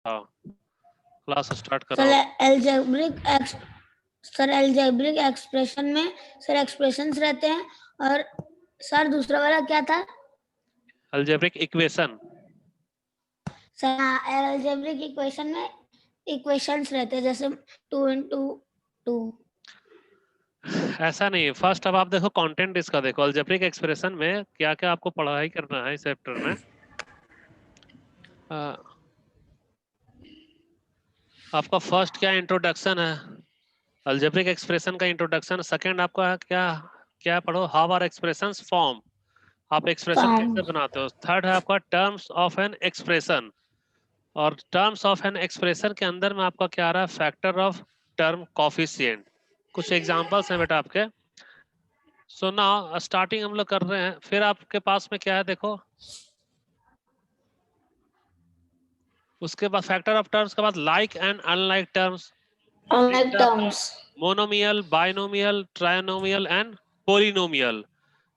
हाँ, class start sir कराओ। Algebraic expression में सर एक्सप्रेशंस रहते हैं, और सर दूसरा वाला क्या था? Algebraic equation. Sir algebraic equation में इक्वेशंस रहते हैं, जैसे 2 × 2। ऐसा नहीं, फर्स्ट अब आप देखो कंटेंट इसका, देखो अलजेब्रिक एक्सप्रेशन में क्या क्या आपको पढ़ाई करना है इस चैप्टर में। अ, आपका फर्स्ट क्या इंट्रोडक्शन है, अलजेब्रिक एक्सप्रेशन का इंट्रोडक्शन। सेकंड आपका क्या क्या पढ़ो, हाउ आर एक्सप्रेशंस फॉर्म, आप एक्सप्रेशन फॉर्म। कैसे बनाते हो। थर्ड है आपका टर्म्स ऑफ एन एक्सप्रेशन, और टर्म्स ऑफ एन एक्सप्रेशन के अंदर में आपका क्या आ रहा है, फैक्टर ऑफ टर्म कोफिशिएंट। कुछ एग्जांपल्स हैं बेटा आपके। सो नाउ स्टार्टिंग हम लोग कर रहे हैं, फिर आपके पास में क्या है देखो, उसके बाद फैक्टर ऑफ टर्म्स के बाद like and unlike terms, unlike terms. Monomial, binomial, trinomial and polynomial.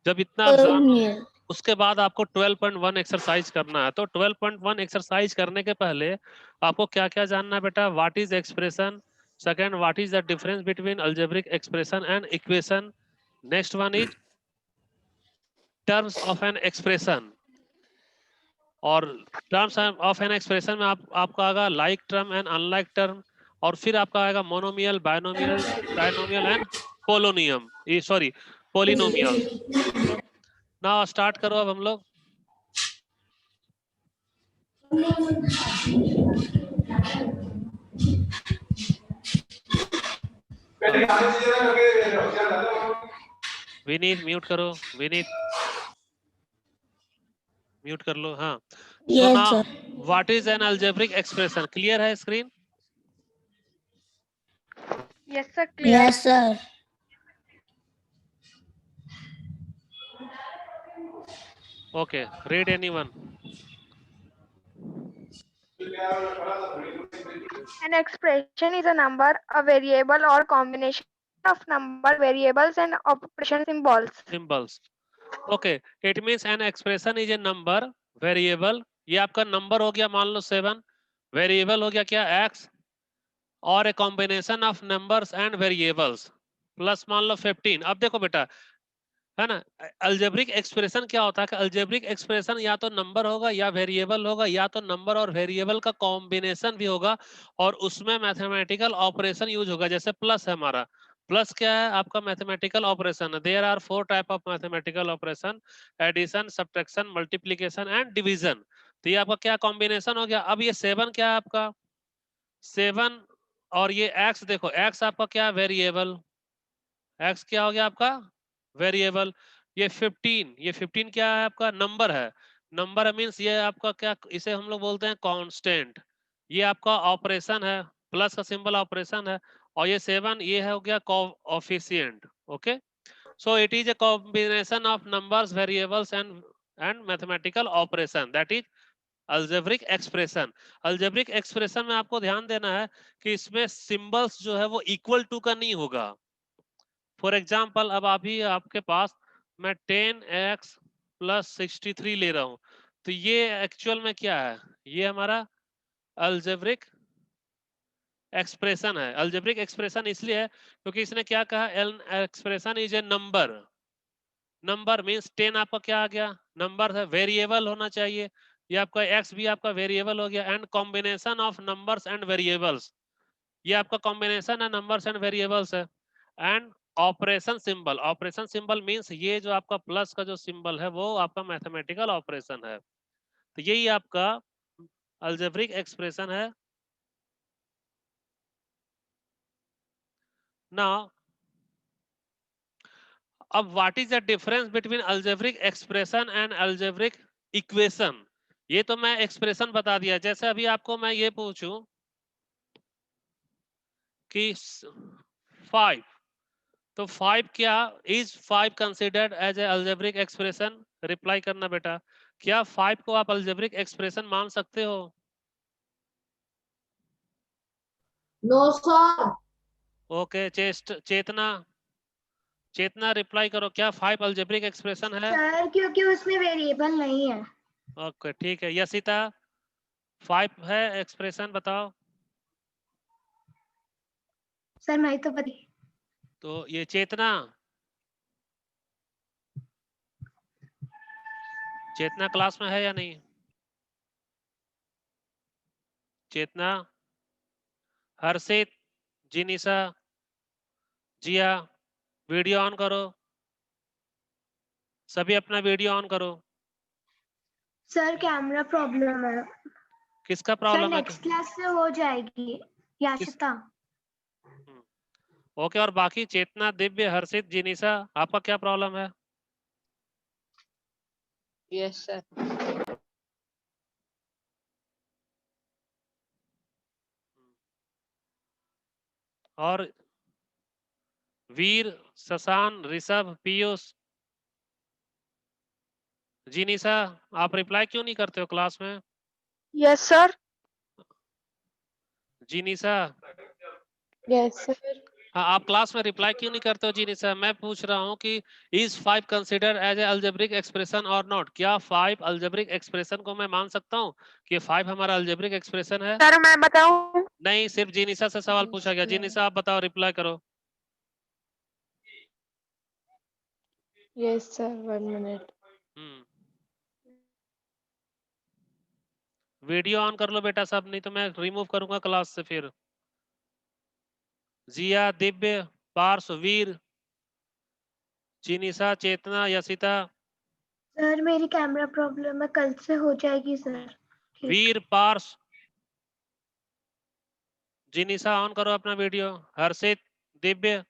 जब इतना एग्जाम, पोलिनियल। उसके बाद आपको 12.1 एक्सरसाइज करना है। तो 12.1 एक्सरसाइज करने के पहले आपको क्या क्या जानना है बेटा, what is expression, second what is the difference between algebraic expression and equation, next one is terms of an expression, और टर्म्स ऑफ एन एक्सप्रेशन में आपका आएगा like term and unlike term, और फिर आपका आएगा monomial, binomial, trinomial and polonium, ये sorry polynomials. ना स्टार्ट करो अब हम लोग। हाँ, विनीत म्यूट करो, विनीत म्यूट कर लो। हाँ, so yes now sir. What is an algebraic expression, clear है screen? Yes, sir. Clear. Yes sir. Okay, read anyone. An expression is a number, a variable, or combination of number, variables, and operation symbols. Symbols. Okay, it means an expression is a number, variable, ये आपका number हो गया मान लो 7, variable हो गया क्या x, और a combination of numbers and variables plus मान लो 15। अब देखो बेटा, है ना, अलजेब्रिक एक्सप्रेशन क्या होता है कि अलजेब्रिक एक्सप्रेशन या तो नंबर होगा या वेरिएबल होगा, या तो नंबर और वेरिएबल का कॉम्बिनेशन भी होगा, और उसमें मैथमेटिकल ऑपरेशन यूज होगा। जैसे प्लस है हमारा, प्लस क्या है आपका, मैथमेटिकल ऑपरेशन है। There are 4 type of mathematical operation, addition, subtraction, multiplication and division. तो ये आपका क्या कॉम्बिनेशन हो गया। अब ये 7 क्या है आपका, 7, और ये x देखो, x आपका क्या वेरिएबल, x क्या हो गया आपका वेरिएबल। ये 15 क्या है आपका, नंबर है। नंबर मीन्स ये आपका क्या, इसे हम लोग बोलते हैं कांस्टेंट। ये आपका ऑपरेशन है, प्लस का सिंबल ऑपरेशन है। और ये 7 ये है हो गया coefficient. Okay, so it is a combination of numbers, variables and mathematical operation, that is algebraic expression. Algebraic expression में आपको ध्यान देना है कि इसमें सिंबल्स जो है वो इक्वल टू का नहीं होगा। फॉर एग्जाम्पल, अब अभी आपके पास मैं 10x प्लस 63 ले रहा हूं, तो ये एक्चुअल में क्या है, ये हमारा अलजेब्रिक एक्सप्रेशन है। अलजेब्रिक एक्सप्रेशन इसलिए है क्योंकि इसने क्या कहा, L expression is a number. Number means 10 आपका क्या आ गया, नंबर है, वेरिएबल होना चाहिए। ये आपका x भी आपका वेरिएबल हो गया, and combination of numbers and variables, ये आपका कॉम्बिनेशन है नंबर्स एंड वेरिएबल्स है। And operation symbol, operation symbol means ये जो आपका प्लस का जो सिंबल है वो आपका मैथमेटिकल ऑपरेशन है। तो यही आपका अलजेब्रिक एक्सप्रेशन है। नाउ अब what is the difference between algebraic expression and algebraic equation. ये तो मैं एक्सप्रेशन बता दिया। जैसे अभी आपको मैं ये पूछूं कि 5, तो 5 क्या, is 5 considered as a algebraic expression, reply करना बेटा। क्या 5 को आप अलजेब्रिक एक्सप्रेशन मान सकते हो? No sir. Okay, Chetna, Chetna reply करो, क्या 5 अलजेब्रिक एक्सप्रेशन है? सर क्योंकि उसमें वेरिएबल नहीं है। ओके ठीक है, यशिता 5 है एक्सप्रेशन, बताओ। सर मैं तो पता तो ये चेतना, चेतना क्लास में है या नहीं? चेतना, हर्षित, जिनिसा, जिया, वीडियो ऑन करो, सभी अपना वीडियो ऑन करो। सर कैमरा प्रॉब्लम है किसका सर, प्रॉब्लम है? नेक्स्ट क्लास से हो जाएगी। याशिता ओके, और बाकी चेतना, दिव्य, हर्षित, जिनिसा, आपका क्या प्रॉब्लम है? Yes sir. और वीर, शशान, ऋषभ, पीयूष, जिनिसा, आप रिप्लाई क्यों नहीं करते हो क्लास में? Yes sir. जिनिसा, यस सर। हाँ, आप क्लास में रिप्लाई क्यों नहीं करते हो जिनिसा? मैं पूछ रहा हूँ कि is 5 consider as a algebraic expression और नॉट? क्या 5 अल्जेब्रिक एक्सप्रेशन को मैं मान सकता हूँ कि 5 हमारा अल्जेब्रिक एक्सप्रेशन है? सर मैं बताऊं? नहीं, सिर्फ जिनिसा से सवाल पूछा गया। जिनिसा आप बताओ, रिप्लाई करो। Yes sir, 1 minute. Video on कर लो बेटा सब, नहीं तो मैं रिमूव करूंगा क्लास से फिर। जिया, दिव्य, पार्श, वीर, चिनिसा, चेतना, यशिता, सर मेरी कैमरा प्रॉब्लम है, कल से हो जाएगी सर। ठीक। वीर, पार्श, जिनिसा ऑन करो अपना video, Harshit, Divya.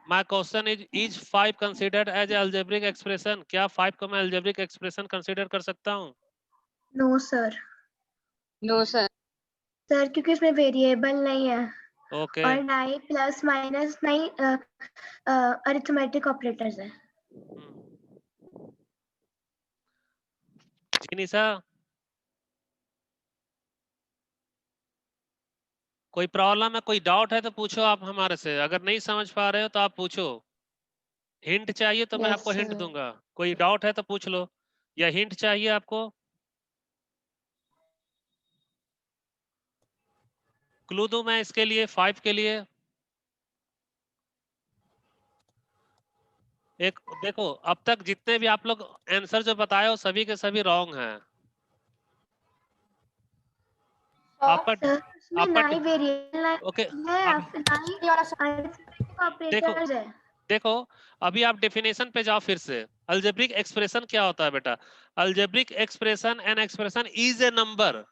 My question is 5 considered as a algebraic expression? क्या 5 को मैं अल्जेब्रिक एक्सप्रेशन कंसिडर कर सकता हूँ? No sir. No sir. Sir क्योंकि इसमें वेरिएबल नहीं है ओके, और ना ही प्लस माइनस नहीं अरिथमेटिक ऑपरेटर्स है। जिनिसा, कोई प्रॉब्लम है, कोई डाउट है तो पूछो आप हमारे से। अगर नहीं समझ पा रहे हो तो आप पूछो। हिंट चाहिए तो मैं यस आपको हिंट सर। दूंगा। कोई डाउट है तो पूछ लो, या हिंट चाहिए आपको? क्लू दूं मैं इसके लिए, 5 के लिए? एक देखो, अब तक जितने भी आप लोग आंसर जो बताए हो सभी के सभी रॉन्ग हैं। आपका सर इसमें ना ही आपका वेरिएबल ओके, है अब ना ही अरिथमेटिक देखो ऑपरेटर्स है। देखो, अभी आप डेफिनेशन पे जाओ फिर से। अल्जेब्रिक एक्सप्रेशन क्या होता है बेटा? Algebraic expression, an expression is a number,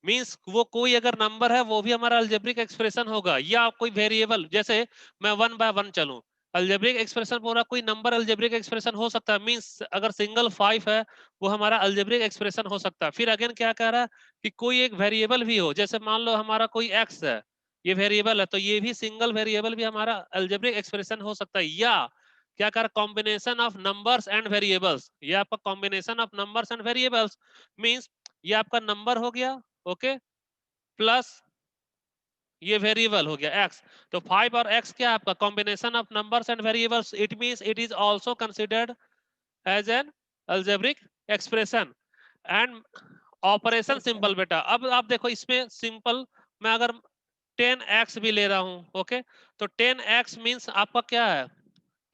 means वो कोई अगर नंबर है वो भी हमारा अल्जेब्रिक एक्सप्रेशन होगा, या कोई वेरिएबल, जैसे मैं 1 बाय 1 चलूं, अल्जेब्रिक एक्सप्रेशन पूरा कोई नंबर अल्जेब्रिक एक्सप्रेशन हो सकता है। मींस अगर सिंगल 5 है वो हमारा अल्जेब्रिक एक्सप्रेशन हो सकता है। फिर अगेन क्या कह रहा है कि कोई एक वेरिएबल भी हो, जैसे मान लो हमारा कोई एक्स है, ये वेरिएबल है, तो ये भी सिंगल वेरिएबल भी हमारा अल्जेब्रिक एक्सप्रेशन हो सकता है। या क्या कर, combination of numbers and variables, ये आपका combination of numbers and variables, means ये आपका नंबर हो गया, ओके, प्लस ये वेरिएबल हो गया एक्स। तो 5 और एक्स क्या है आपका? Combination of numbers and variables. It means it is also considered as an algebraic expression and operation simple. बेटा अब आप देखो इसमें सिंपल, मैं अगर 10x भी ले रहा हूं, ओके, तो 10x मींस आपका क्या है?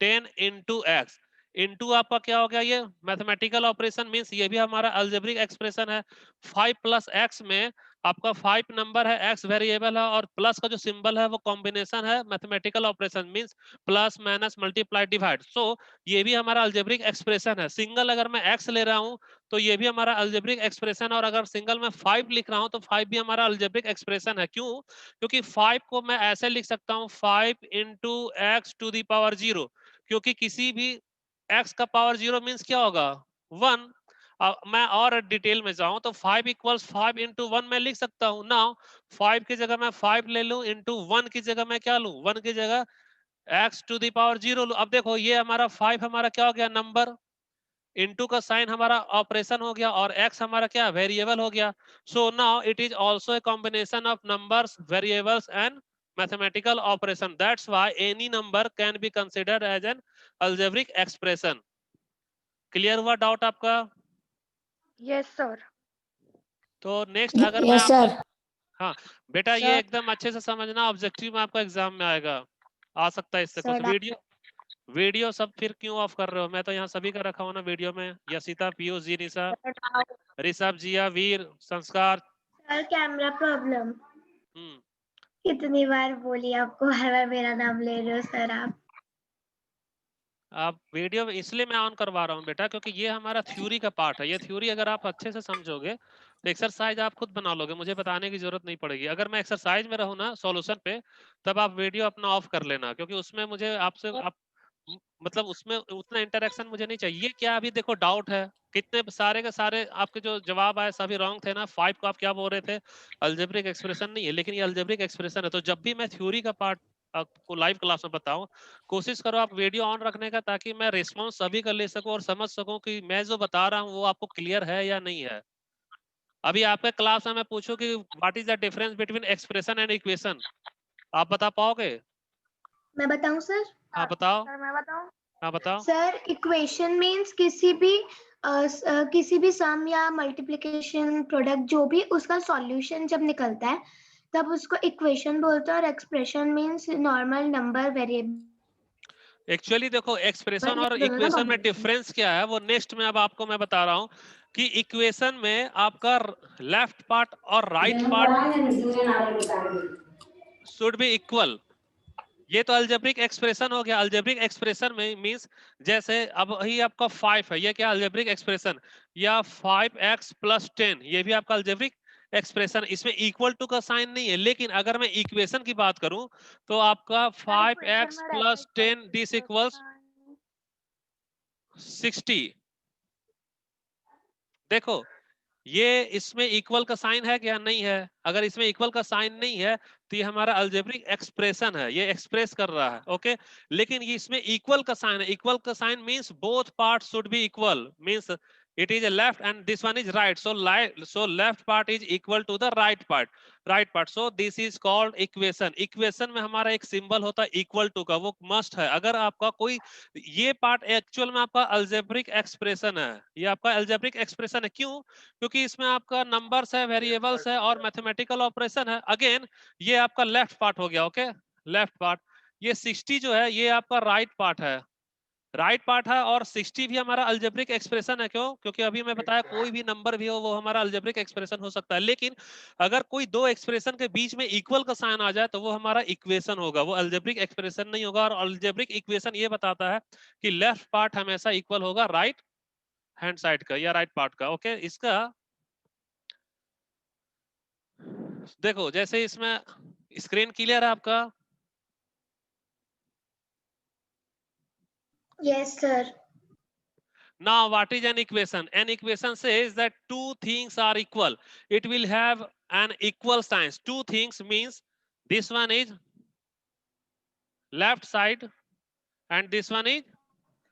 10 इंटू एक्स, इंटू आपका क्या हो गया? ये मैथमेटिकल ऑपरेशन, मींस ये भी हमारा अल्जेब्रिक एक्सप्रेशन है। 5 प्लस एक्स में आपका 5 नंबर है, एक्स वेरिएबल है, और प्लस का जो सिंबल है वो कॉम्बिनेशन है, mathematical operation means plus minus multiply divide. So ये भी हमारा अल्जेब्रिक एक्सप्रेशन है। सिंगल अगर मैं एक्स ले रहा हूं तो ये भी हमारा अल्जेब्रिक एक्सप्रेशन है, और अगर सिंगल में 5 लिख रहा हूं तो 5 भी हमारा अल्जेब्रिक एक्सप्रेशन है। क्यों? क्योंकि 5 को मैं ऐसे लिख सकता हूं, 5 into x to the power 0, क्योंकि किसी भी x का पावर 0 मीन्स क्या होगा? 1। मैं और डिटेल में जाऊं तो 5 इक्वल्स 5 इंटू 1 मैं लिख सकता हूं ना। 5 की जगह मैं 5 ले लूं, इंटू 1 की जगह मैं क्या लूं? 1 की जगह x टू द पावर 0 लूं। अब देखो ये हमारा 5 हमारा क्या हो गया? नंबर, इंटू का साइन हमारा ऑपरेशन हो गया, और x हमारा क्या? वेरिएबल हो गया। So now it is also a combination of numbers, variables and mathematical operation. That's why any number can be considered as an algebraic expression. Clear हुआ डाउट आपका? Yes, sir. तो नेक्स्ट अगर मैं yes sir. हाँ बेटा ये Sir. एकदम अच्छे से समझना, ऑब्जेक्टिव में आपका एग्जाम में आएगा, आ सकता है इससे कुछ। Sir, वीडियो सब फिर क्यों ऑफ कर रहे हो? मैं तो यहाँ सभी का रखा हूँ ना वीडियो में। यशिता, पीयूष जी, निशा, ऋषभ, जिया, वीर, संस्कार। Sir camera problem. हम्म कितनी बार बोली आपको, हर बार मेरा नाम ले रहे हो सर आप। आप वीडियो इसलिए मैं ऑन करवा रहा हूँ बेटा, क्योंकि ये हमारा थ्योरी का पार्ट है। ये थ्योरी अगर आप अच्छे से समझोगे तो एक्सरसाइज आप खुद बना लोगे, मुझे बताने की जरूरत नहीं पड़ेगी। अगर मैं एक्सरसाइज में रहूँ ना सॉल्यूशन पे, तब आप वीडियो अपना ऑफ कर लेना, क्योंकि उसमें मुझे आपसे मतलब उसमें उतना इंटरेक्शन मुझे नहीं चाहिए। क्या अभी देखो डाउट है, कितने सारे के सारे आपके जो जवाब आए सभी रॉन्ग थे ना। 5 को आप क्या बोल रहे थे? अल्जेब्रिक एक्सप्रेशन नहीं है, लेकिन ये अल्जेब्रिक एक्सप्रेशन है। तो जब भी मैं थ्योरी का पार्ट आपको लाइव क्लास में बताऊं, कोशिश करो आप वीडियो ऑन रखने का, ताकि मैं रिस्पॉन्स सभी का ले सकूं और समझ सकूं कि मैं जो बता रहा हूं वो आपको क्लियर है या नहीं है। अभी आपके क्लास में मैं पूछूं कि what is the difference between expression and equation, आप बता पाओगे? मैं बताऊं सर? हाँ बताओ। Sir, मैं बताऊं? हाँ बताओ। सर इक्वेशन मींस किसी भी सम या मल्टीप्लिकेशन प्रोडक्ट जो भी उसका सॉल्यूशन जब निकलता है तब उसको इक्वेशन बोलते हैं, और expression means normal number variable. Actually देखो एक्सप्रेशन और दोनों का इक्वेशन में कॉम्बिनेशन। डिफरेंस क्या है वो नेक्स्ट में अब आपको मैं बता रहा हूँ। कि इक्वेशन में आपका लेफ्ट पार्ट और right part should be equal. ये तो अल्जेब्रिक एक्सप्रेशन हो गया। अल्जेब्रिक एक्सप्रेशन में मींस जैसे अब ही आपका 5 है, ये क्या अल्जेब्रिक एक्सप्रेशन, या 5x + 10, ये भी आपका अल्जेब्रिक एक्सप्रेशन। इसमें इक्वल टू का साइन नहीं है। लेकिन अगर मैं इक्वेशन की बात करूं तो आपका Sir, equation 5x में रहता है + 10 equal this to equals sign. 60। देखो ये इसमें इक्वल का साइन है क्या? नहीं है। अगर इसमें इक्वल का साइन नहीं है तो ये हमारा अल्जेब्रिक एक्सप्रेशन है, ये एक्सप्रेस कर रहा है। ओके, लेकिन ये इसमें इक्वल का साइन है। इक्वल का sign means both parts should be equal, means it is a left and this one is right, so left part is equal to the right part, so this is called equation। Equation में हमारा एक symbol होता है equal to का, वो must है। अगर आपका कोई ये पार्ट एक्चुअल में आपका अल्जेब्रिक एक्सप्रेशन है, ये आपका अल्जेब्रिक एक्सप्रेशन है। क्यों? क्योंकि इसमें आपका नंबर्स है, वेरिएबल्स है और मैथमेटिकल ऑपरेशन है। अगेन ये आपका लेफ्ट पार्ट हो गया। Okay, left part. ये 60 जो है ये आपका राइट पार्ट है, राइट पार्ट है। और 60 भी हमारा अल्जेब्रिक एक्सप्रेशन है। क्यों? क्योंकि अभी मैं बताया कोई भी नंबर भी हो वो हमारा अल्जेब्रिक एक्सप्रेशन हो सकता है। लेकिन अगर कोई दो एक्सप्रेशन के बीच में इक्वल का साइन आ जाए तो वो हमारा इक्वेशन होगा, वो अल्जेब्रिक एक्सप्रेशन नहीं होगा। और अल्जेब्रिक इक्वेशन ये बताता है कि लेफ्ट पार्ट हमेशा इक्वल होगा राइट हैंड साइड का या राइट पार्ट का। ओके, इसका देखो जैसे इसमें स्क्रीन क्लियर है आपका? Yes sir. Now, what is an equation? An equation says that two things are equal. It will have an equal signs. Two things means this one is left side and this one is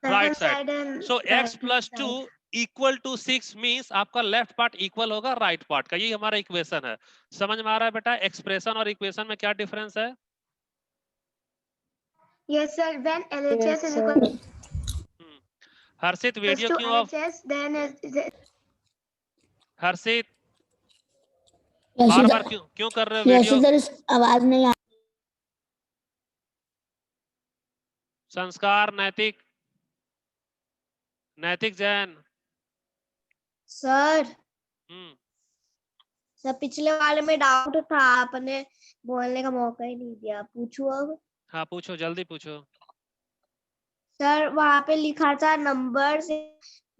right side. So x plus 2 equal to 6 means आपका left part equal होगा right part का। ये हमारा equation है। समझ में आ रहा है बेटा एक्सप्रेशन और इक्वेशन में क्या डिफरेंस है? Yes sir, when Yes, LHS is sir. equal Harshit video to क्यों ऑफ? LHS, then हर्षित बार बार क्यों कर रहे हो यस वीडियो? सर, आवाज नहीं आ। संस्कार, नैतिक, नैतिक जैन। सर हम्म सर पिछले वाले में डाउट था, आपने बोलने का मौका ही नहीं दिया। पूछो अब। हाँ पूछो, जल्दी पूछो। सर वहां पे लिखा था नंबर से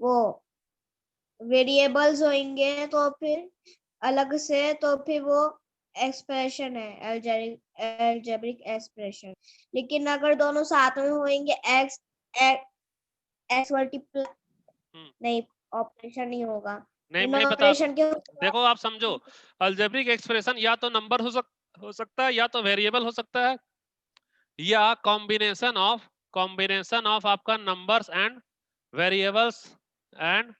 वो वेरिएबल्स होंगे तो फिर अलग से, तो फिर वो एक्सप्रेशन है, एल्जेब्रिक एक्सप्रेशन। लेकिन अगर दोनों साथ में होंगे एक्स एक्स मल्टीप्लाई नहीं, ऑपरेशन नहीं होगा। नहीं मैं बता, ऑपरेशन के देखो आप समझो, अल्जेब्रिक एक्सप्रेशन या तो नंबर हो सकता है, या तो वेरिएबल हो सकता है, या कॉम्बिनेशन ऑफ आपका numbers and variables and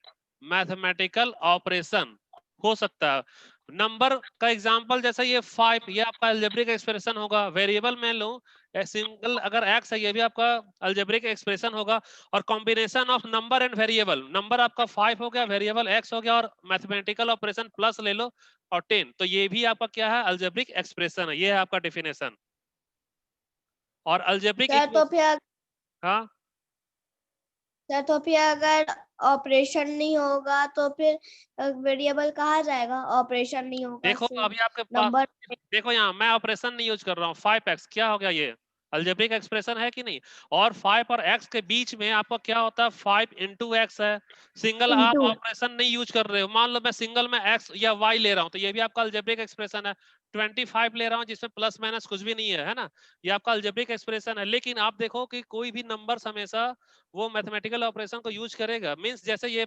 mathematical operation हो सकता है। नंबर का एग्जांपल जैसा ये 5, ये आपका अलजेब्रिक एक्सप्रेशन होगा। वेरिएबल में लो सिंगल, अगर x है ये भी आपका अलजेब्रिक एक्सप्रेशन होगा। और combination of number and variable, number आपका 5 हो गया, वेरिएबल x हो गया, और मैथमेटिकल ऑपरेशन प्लस ले लो और 10, तो ये भी आपका क्या है, अलजेब्रिक एक्सप्रेशन है। ये है आपका डेफिनेशन। और अलजेब्रिक सर तो फिर हाँ सर तो फिर अगर ऑपरेशन नहीं होगा तो फिर वेरिएबल कहाँ जाएगा? ऑपरेशन नहीं होगा देखो सिर्फ अभी आपके पास, नंबर। देखो यहाँ मैं ऑपरेशन नहीं यूज कर रहा हूँ। 5x क्या हो गया, ये अलजेब्रिक एक्सप्रेशन है कि नहीं। और 5 और x के बीच में आपका क्या होता है, 5 इंटू एक्स है। सिंगल आप Into। ऑपरेशन नहीं यूज कर रहे हो। मान लो मैं सिंगल में x या y ले रहा हूँ, तो ये भी आपका अलजेब्रिक एक्सप्रेशन है। 25 ले रहा हूँ जिसमें प्लस माइनस कुछ भी नहीं है ना, ये आपका अलजेब्रिक एक्सप्रेशन है। लेकिन आप देखो कि कोई भी नंबर हमेशा वो मैथमेटिकल ऑपरेशन को यूज करेगा। मीन्स जैसे ये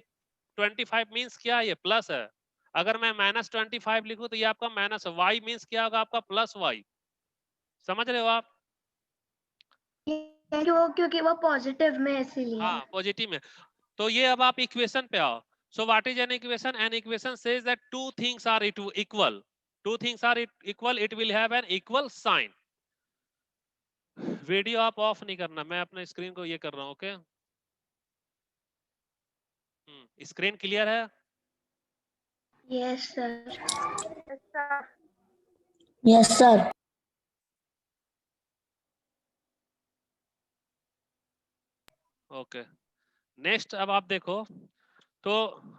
25 मीन्स क्या है, ये प्लस है। अगर मैं -25 लिखूं तो ये आपका माइनस, y मीन्स क्या होगा आपका, प्लस y। समझ रहे हो आप? क्योंकि वो पॉजिटिव में इसीलिए। हाँ पॉजिटिव में। तो ये अब आप इक्वेशन पे आओ। So what is an equation? An equation says that two things are equal, two things are equal, it will have an equal sign. Video आप ऑफ नहीं करना, मैं अपने स्क्रीन को ये कर रहा हूँ। ओके, स्क्रीन क्लियर है? Yes sir. Yes, sir. Yes sir. Okay, next अब आप देखो। तो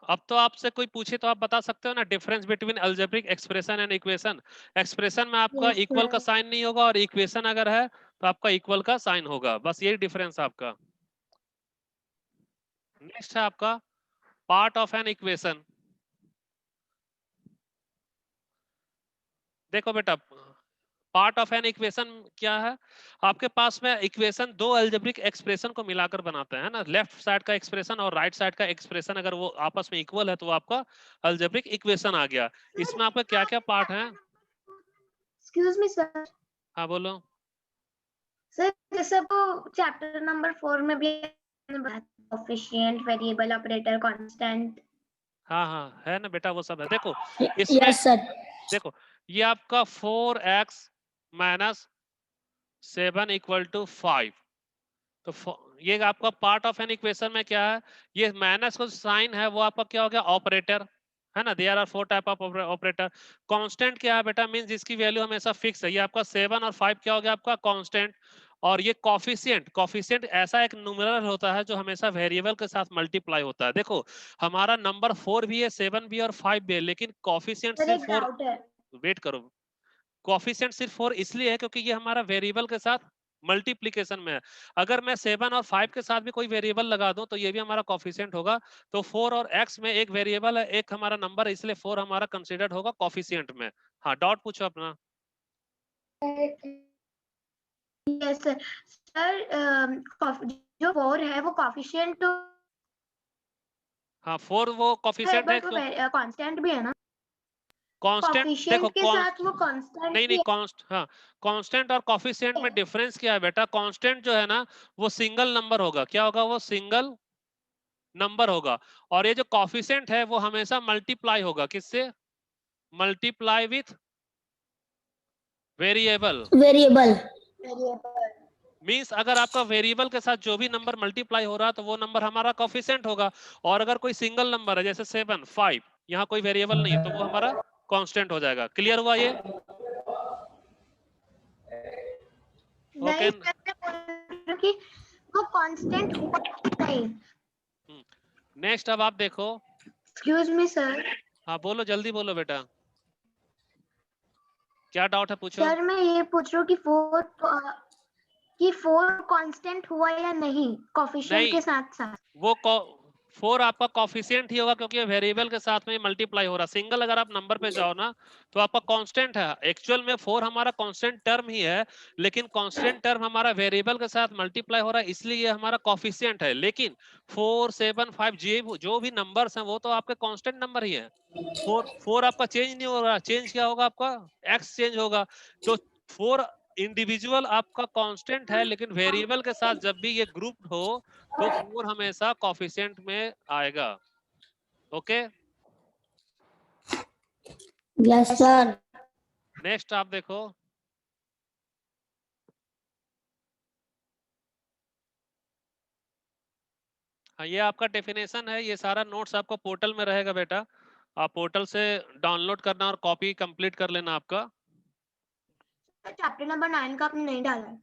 अब तो आपसे कोई पूछे तो आप बता सकते हो ना, difference between algebraic expression and equation. Expression में आपका Yes, इक्वल का sir. साइन नहीं होगा, और इक्वेशन अगर है तो आपका इक्वल का साइन होगा। बस यही डिफरेंस आपका। नेक्स्ट है आपका पार्ट ऑफ एन इक्वेशन। देखो बेटा, पार्ट ऑफ एन इक्वेशन क्या है, आपके पास में इक्वेशन दो अलजेब्रिक एक्सप्रेशन को मिलाकर बनाते हैं ना। लेफ्ट साइड का एक्सप्रेशन और राइट साइड का एक्सप्रेशन अगर वो आपस में इक्वल है तो वो आपका अलजेब्रिक इक्वेशन आ गया। इसमें आपका क्या क्या पार्ट है? Excuse me, sir. हाँ बोलो। सर जैसे वो चैप्टर नंबर 4 में भी कोफिशिएंट, वेरिएबल, ऑपरेटर, कांस्टेंट। हाँ हाँ है ना बेटा, वो सब है। देखो Yes, इसमें, sir. देखो ये आपका 4x माइनस 7 इक्वल टू 5। तो ये आपका पार्ट ऑफ एन इक्वेशन में क्या है, ये माइनस को साइन है वो आपका क्या हो गया, ऑपरेटर है ना। There are 4 type of operator. Constant क्या है बेटा, मींस जिसकी वैल्यू हमेशा फिक्स है। ये आपका 7 और 5 क्या हो गया आपका, कांस्टेंट। और ये कॉफिशिएंट, कॉफिशिएंट ऐसा एक न्यूमरल होता है जो हमेशा वेरिएबल के साथ मल्टीप्लाई होता है। देखो हमारा नंबर 4 भी है, 7 भी है और 5 भी है, लेकिन कॉफिशिएंट सर सिर्फ एक 4। डाउट है। वेट करो, कॉफिशिएंट सिर्फ 4 इसलिए है क्योंकि ये हमारा वेरिएबल के साथ मल्टीप्लीकेशन में है। अगर मैं 7 और 5 के साथ भी कोई वेरिएबल लगा दूं तो ये भी हमारा कॉफिशिएंट होगा। तो 4 और x में एक वेरिएबल है, एक हमारा नंबर है, इसलिए 4 हमारा कंसीडर्ड होगा कॉफिशिएंट में। हाँ डाउट पूछो अपना। Yes sir. सर जो 4 है वो कोफिशिएंट हाँ 4 वो है, कॉफिशिएंट है बट वो क्यों, कांस्टेंट भी है ना? कांस्टेंट। देखो कोफिशिएंट के साथ वो कांस्टेंट नहीं नहीं भी हाँ कांस्टेंट और कॉफिशिएंट में है। डिफरेंस क्या है बेटा, कांस्टेंट जो है ना वो सिंगल नंबर होगा। क्या होगा, वो सिंगल नंबर होगा। और ये जो कॉफिशिएंट है वो हमेशा मल्टीप्लाई होगा, किससे, multiply with variable. Variable. Means अगर आपका वेरिएबल के साथ जो भी नंबर मल्टीप्लाई हो रहा है तो वो नंबर हमारा कॉफिशिएंट होगा। और अगर कोई सिंगल नंबर है जैसे 7 5, यहाँ कोई वेरिएबल नहीं है तो वो हमारा कांस्टेंट हो जाएगा। क्लियर हुआ ये? ओके नहीं सर, मैं बोल रही हूँ कि वो कांस्टेंट हुआ नहीं। नेक्स्ट अब आप देखो। Excuse me sir. हाँ बोलो, जल्दी बोलो बेटा, क्या डाउट है पूछो। सर मैं ये पूछ रही हूँ कि 4 कांस्टेंट हुआ या नहीं कोफिशिएंट नहीं, के साथ साथ? वो 4 आपका कॉफिशिएंट ही होगा क्योंकि वेरिएबल के साथ में मल्टीप्लाई हो रहा। सिंगल अगर आप नंबर पे जाओ ना तो आपका कांस्टेंट है। एक्चुअल में 4 हमारा कांस्टेंट टर्म ही है, लेकिन कांस्टेंट टर्म हमारा वेरिएबल के साथ मल्टीप्लाई हो रहा है इसलिए ये हमारा कॉफिशिएंट है। लेकिन 4 7 5 जो भी नंबर्स हैं वो तो आपके कांस्टेंट नंबर ही है। 4 आपका चेंज नहीं हो रहा, चेंज क्या होगा आपका, x चेंज होगा। तो 4 इंडिविजुअल आपका कांस्टेंट है, लेकिन वेरिएबल के साथ जब भी ये ग्रुप हो तो 4 हमेशा कॉफिशिएंट में आएगा। Okay yes sir. नेक्स्ट आप देखो, हाँ ये आपका डेफिनेशन है, ये सारा नोट्स आपका पोर्टल में रहेगा बेटा, आप पोर्टल से डाउनलोड करना और कॉपी कंप्लीट कर लेना आपका। चैप्टर नंबर 9 का आपने नहीं डाला है।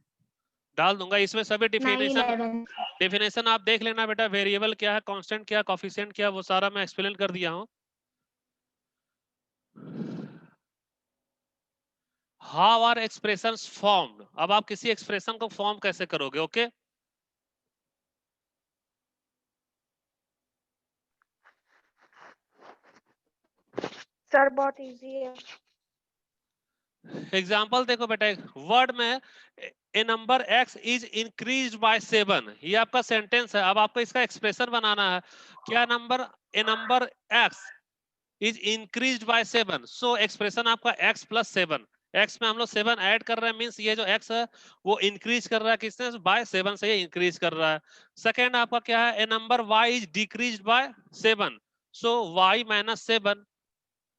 डाल दूंगा, इसमें सभी 9, डेफिनेशन 11। डेफिनेशन आप देख लेना बेटा, वेरिएबल क्या है, कांस्टेंट क्या है, कोफिशिएंट क्या है, वो सारा मैं एक्सप्लेन कर दिया हूँ। हाउ आर एक्सप्रेशंस फॉर्म्ड, अब आप किसी एक्सप्रेशन को फॉर्म कैसे करोगे, ओके। सर बहुत इजी है। एग्जाम्पल देखो बेटा, वर्ड में a number x is increase by 7, ये आपका सेंटेंस है। अब आपको इसका एक्सप्रेशन बनाना है, क्या number A number x is increase by 7, so expression आपका x प्लस 7, x में हम लोग 7 ऐड कर रहे हैं, मींस ये जो x है वो इंक्रीज कर रहा है किसने, बाय 7 से ये इंक्रीज कर रहा है। सेकेंड आपका क्या है, a number y is decrease by 7, so y minus 7,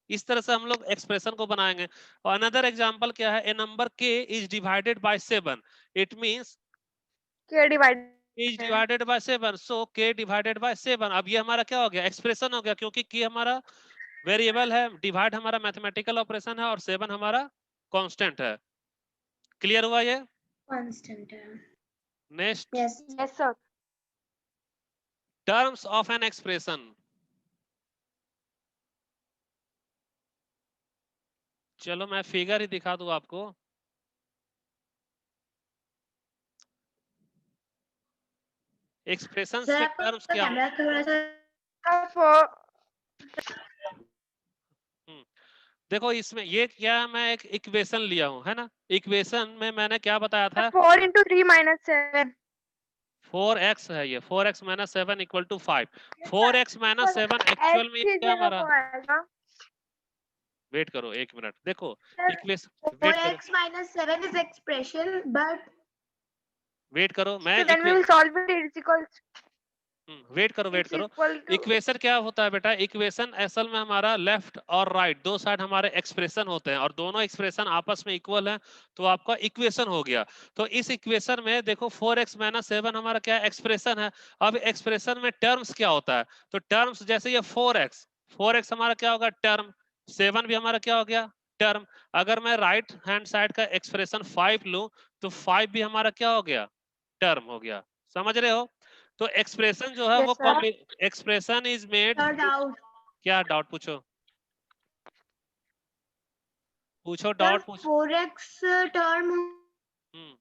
इस तरह से हम लोग एक्सप्रेशन को बनाएंगे। और अनदर एग्जांपल क्या है, a number k is divided by 7, it means K divide is divided by 7, so k divided by 7। अब ये हमारा क्या हो गया, एक्सप्रेशन हो गया, क्योंकि k हमारा वेरिएबल है, डिवाइड हमारा मैथमेटिकल ऑपरेशन है और 7 हमारा कांस्टेंट है। क्लियर हुआ ये? कांस्टेंट है। Next, yes. Yes sir. Terms of an expression. चलो मैं फिगर ही दिखा दूं आपको। एक्सप्रेशंस सर के आपका टर्म्स क्या कैमरा थोड़ा सा हम्म, देखो इसमें ये क्या, मैं एक इक्वेशन लिया हूं, है ना। इक्वेशन में मैंने क्या बताया था, 4 into 3 minus 7। 4x है, ये 4x minus 7 equal to 5। 4x minus 7 x actual में की क्या जगह हमारा, वो आएगा। वेट करो एक मिनट, देखो Sir, इक्वेशन, वेट करो 4x minus 7 is expression, but wait करो, मैं so then we will solve it. Wait करो वेट It's करो। equal to इक्वेशन क्या होता है बेटा, इक्वेशन असल में हमारा लेफ्ट और राइट दो साइड हमारे एक्सप्रेशन होते हैं और दोनों एक्सप्रेशन आपस में इक्वल है, तो आपका इक्वेशन हो गया। तो इस इक्वेशन में देखो 4x माइनस 7 हमारा क्या एक्सप्रेशन है। अब एक्सप्रेशन में टर्म्स क्या होता है, तो टर्म्स जैसे ये 4x हमारा क्या होगा टर्म, 7 भी हमारा क्या हो गया टर्म। अगर मैं राइट हैंड साइड का एक्सप्रेशन 5 लूं तो 5 भी हमारा क्या हो गया टर्म हो गया, समझ रहे हो। तो एक्सप्रेशन जो है yes वो sir. Expression is made, sir doubt. क्या डाउट पूछो, पूछो सर डाउट पूछो। 4x टर्म हम्म,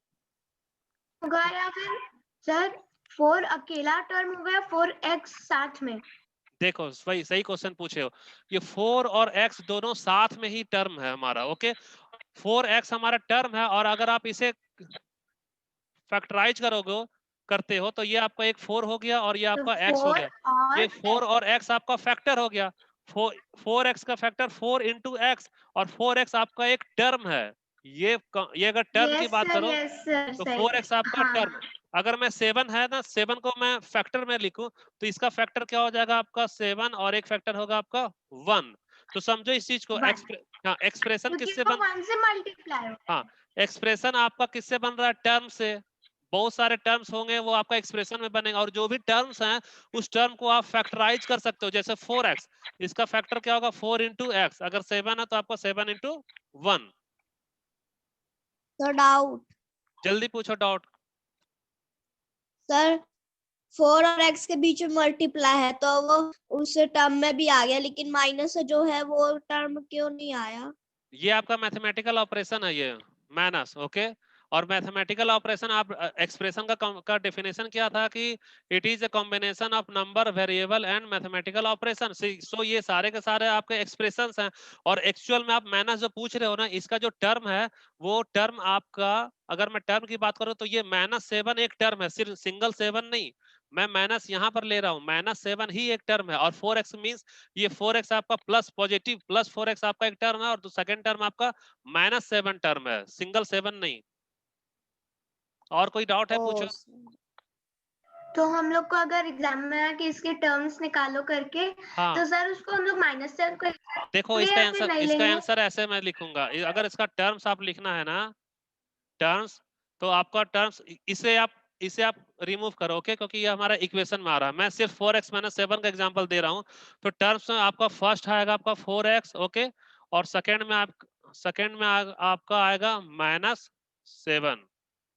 होगा या फिर सर 4 अकेला टर्म होगा या 4x साथ में? देखो सही सही क्वेश्चन पूछे हो, ये 4 और x दोनों साथ में ही टर्म है हमारा, ओके। 4x हमारा टर्म है और अगर आप इसे फैक्टराइज करोगे करते हो तो ये आपका एक 4 हो गया और ये तो आपका x हो 4 गया, और ये 4 और x आपका फैक्टर हो गया। 4x का फैक्टर 4 इंटू एक्स, और 4x आपका एक टर्म है। ये अगर टर्म की बात करो यस सर तो सही। 4x आपका हाँ टर्म। अगर मैं 7 है ना, 7 को मैं फैक्टर में लिखूं तो इसका फैक्टर क्या हो जाएगा आपका 7 और एक फैक्टर होगा आपका 1। तो समझो इस चीज को 1 हाँ एक्सप्रेशन क्योंकि किससे वो बन, 1 से मल्टीप्लाई होता हाँ है। एक्सप्रेशन आपका किससे बन रहा है टर्म से। बहुत सारे टर्म्स होंगे वो आपका एक्सप्रेशन में बनेगा, और जो भी टर्म्स हैं उस टर्म को आप फैक्टराइज कर सकते हो। जैसे 4x, इसका फैक्टर क्या होगा 4 इंटू एक्स, अगर 7 है तो आपका 7 इंटू 1। Sir doubt. जल्दी पूछो डाउट। सर 4 और x के बीच में मल्टीप्लाई है तो वो उस टर्म में भी आ गया, लेकिन माइनस जो है वो टर्म क्यों नहीं आया? ये आपका मैथमेटिकल ऑपरेशन है ये, माइनस, ओके। और मैथमेटिकल ऑपरेशन आप एक्सप्रेशन का डेफिनेशन क्या था कि it is a combination of number variable and mathematical operation. So ये सारे के सारे आपके एक्सप्रेशंस हैं। और एक्चुअल में आप माइनस जो पूछ रहे हो ना, इसका जो टर्म है वो टर्म आपका, अगर मैं टर्म की बात करूं तो ये -7 एक टर्म है, सिर्फ सिंगल 7 नहीं। मैं माइनस यहाँ पर ले रहा हूँ, -7 ही एक टर्म है। और 4x मींस ये 4x आपका प्लस पॉजिटिव प्लस 4x आपका एक टर्म है, और सेकंड टर्म आपका -7 टर्म है, सिंगल 7 नहीं। और कोई डाउट है पूछो। तो हम लोग को अगर एग्जाम में आया कि इसके टर्म्स निकालो करके, हाँ तो सर उसको हम लोग -7 को देखो लिए इसका या फिर आंसर, नहीं इसका लेंगे? आंसर ऐसे मैं लिखूंगा, अगर इसका टर्म्स आप लिखना है ना, टर्म्स, तो आपका टर्म्स इसे आप रिमूव करो, ओके, क्योंकि ये हमारा इक्वेशन में आ रहा है। मैं सिर्फ 4x - 7 का एग्जांपल दे रहा हूँ। तो टर्म्स में आपका फर्स्ट आएगा आपका 4x, ओके, और सेकंड में आपका आएगा -7।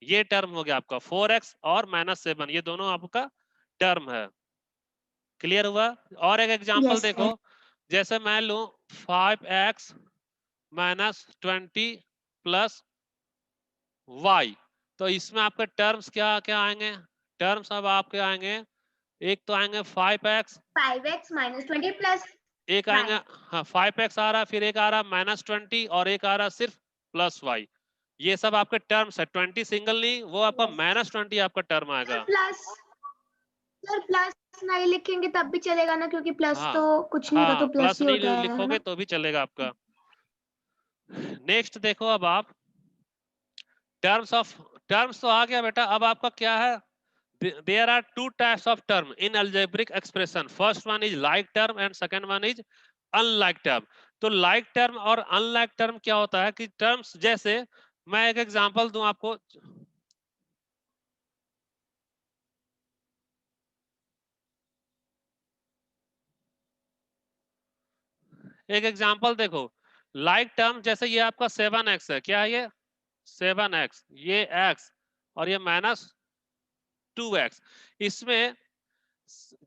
ये टर्म हो गया आपका 4x और -7, ये दोनों आपका टर्म है। क्लियर हुआ? और एक एग्जांपल Yes, देखो, sir. जैसे मैं लूं 5x - 20 + y, तो इसमें आपके टर्म्स क्या क्या आएंगे? टर्म्स अब आपके आएंगे, एक तो आएंगे 5x, 5x - 20 + एक आएंगे, y. हाँ 5x आ रहा, फिर एक आ रहा -20 और एक आ रहा सिर्फ +y। ये सब आपके टर्म्स है, 20 सिंगल नहीं, वो आपका Yes. -20 आपका टर्म आएगा। प्लस, सर प्लस नहीं लिखेंगे तब भी चलेगा ना, क्योंकि प्लस हाँ तो कुछ नहीं होता, हाँ, तो प्लस प्लस ही नहीं होता है लिखोगे ना? तो भी चलेगा आपका। नेक्स्ट देखो, अब आप टर्म्स तो आ गया बेटा। अब आपका क्या है? there are two types of term in algebraic expression. First one is like term and second one is unlike term. तो like term और unlike term क्या होता है कि terms, जैसे मैं एक एग्जांपल दूं आपको, एक एग्जांपल देखो, like term जैसे ये आपका 7x है, क्या है ये 7x, ये x और ये -2x, इसमें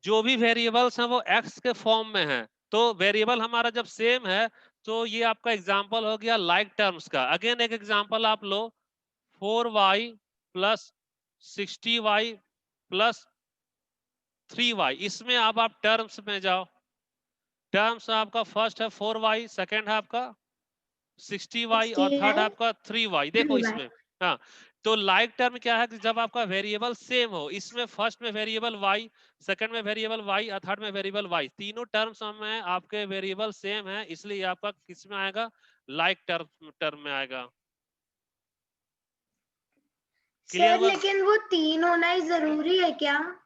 जो भी वेरिएबल्स हैं वो x के फॉर्म में है। तो वेरिएबल हमारा जब सेम है, तो ये आपका एग्जांपल हो गया लाइक टर्म्स का। अगेन एक एग्जांपल आप लो, 4y + 60y + 3y, इसमें अब आप टर्म्स में जाओ। टर्म्स आपका फर्स्ट है 4y, सेकंड है आपका 60y और 60 थर्ड है, आपका 3y। देखो 3y. इसमें, हाँ, तो लाइक टर्म क्या है कि जब आपका वेरिएबल सेम हो, इसमें फर्स्ट में वेरिएबल y, सेकंड में वेरिएबल y और थर्ड में वेरिएबल y, तीनों टर्म्स में आपके वेरिएबल सेम है, इसलिए आपका किस में आएगा? लाइक टर्म में आएगा। क्लियर सर हुआ? लेकिन वो 3 होना ही जरूरी है क्या?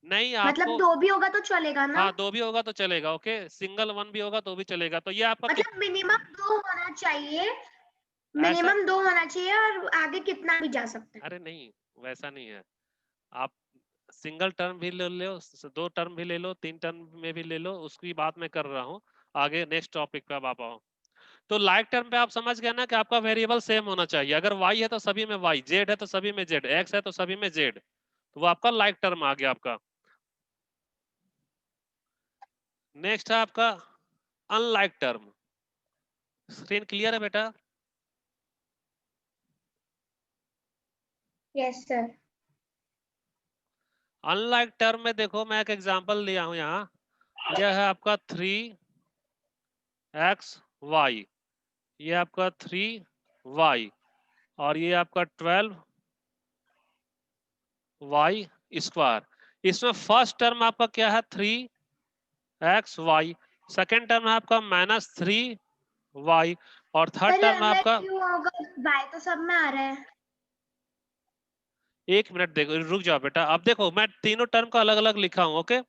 नहीं, मतलब आपको 2 भी होगा तो चलेगा ना? हाँ 2 भी होगा तो चलेगा, ओके, सिंगल 1 भी होगा तो भी चलेगा। तो ये आपका मतलब मिनिमम 2 होना चाहिए, ऐसा, मिनिमम 2 होना चाहिए और आगे कितना भी जा सकता है। अरे नहीं, वैसा नहीं है। आप सिंगल टर्म भी ले लो, 2 टर्म भी ले लो, 3 टर्म में भी ले लो, उसकी बात मैं कर रहा हूँ। आगे नेक्स्ट टॉपिक पे अब आप आओ। तो लाइक टर्म पे आप समझ गए ना कि आपका वेरिएबल सेम होना चाहिए। अगर y है तो सभी में y, z है तो सभी में z, x है तो सभी में z, तो वो आपका लाइक टर्म आ गया आपका। नेक्स्ट है आपका अनलाइक टर्म। स्क्रीन क्लियर है बेटा? Yes sir. अनलाइक टर्म में देखो, मैं एक एग्जांपल लिया हूं यहाँ, यह है आपका 3xy, ये आपका 3y और ये आपका 12y²। इसमें फर्स्ट टर्म आपका क्या है? 3xy, सेकेंड टर्म है आपका -3y और थर्ड सर ये टर्म है अनलाइक आपका, क्यों होगा? बाय तो सब में आ रहा है। एक मिनट देखो, रुक जाओ बेटा। अब देखो मैं तीनों टर्म का अलग अलग लिखा हूं, ओके।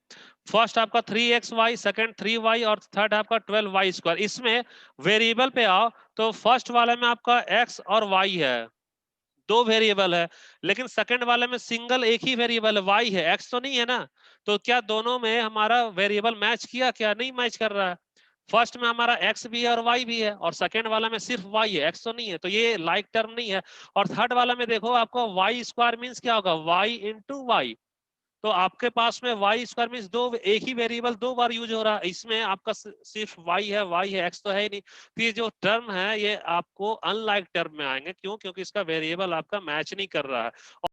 फर्स्ट आपका 3xy, सेकंड 3y और थर्ड आपका 12y²। इसमें वेरिएबल पे आओ तो फर्स्ट वाले में आपका x और y है, 2 वेरिएबल है, लेकिन सेकंड वाले में सिंगल एक ही वेरिएबल है, y है, x तो नहीं है ना। तो क्या दोनों में हमारा वेरिएबल मैच किया? क्या नहीं मैच कर रहा है। फर्स्ट में हमारा x भी है और y भी है, और सेकंड वाला में सिर्फ y है, x तो नहीं है, तो ये लाइक टर्म नहीं है। और थर्ड वाला में देखो, आपको y² मींस क्या होगा? y × y। तो आपके पास में y² मींस एक ही वेरिएबल 2 बार यूज हो रहा है। इसमें आपका सिर्फ y है, x तो है ही नहीं। तो ये जो टर्म है ये आपको अनलाइक टर्म में आएंगे। क्यों? क्योंकि इसका वेरिएबल आपका मैच नहीं कर रहा है।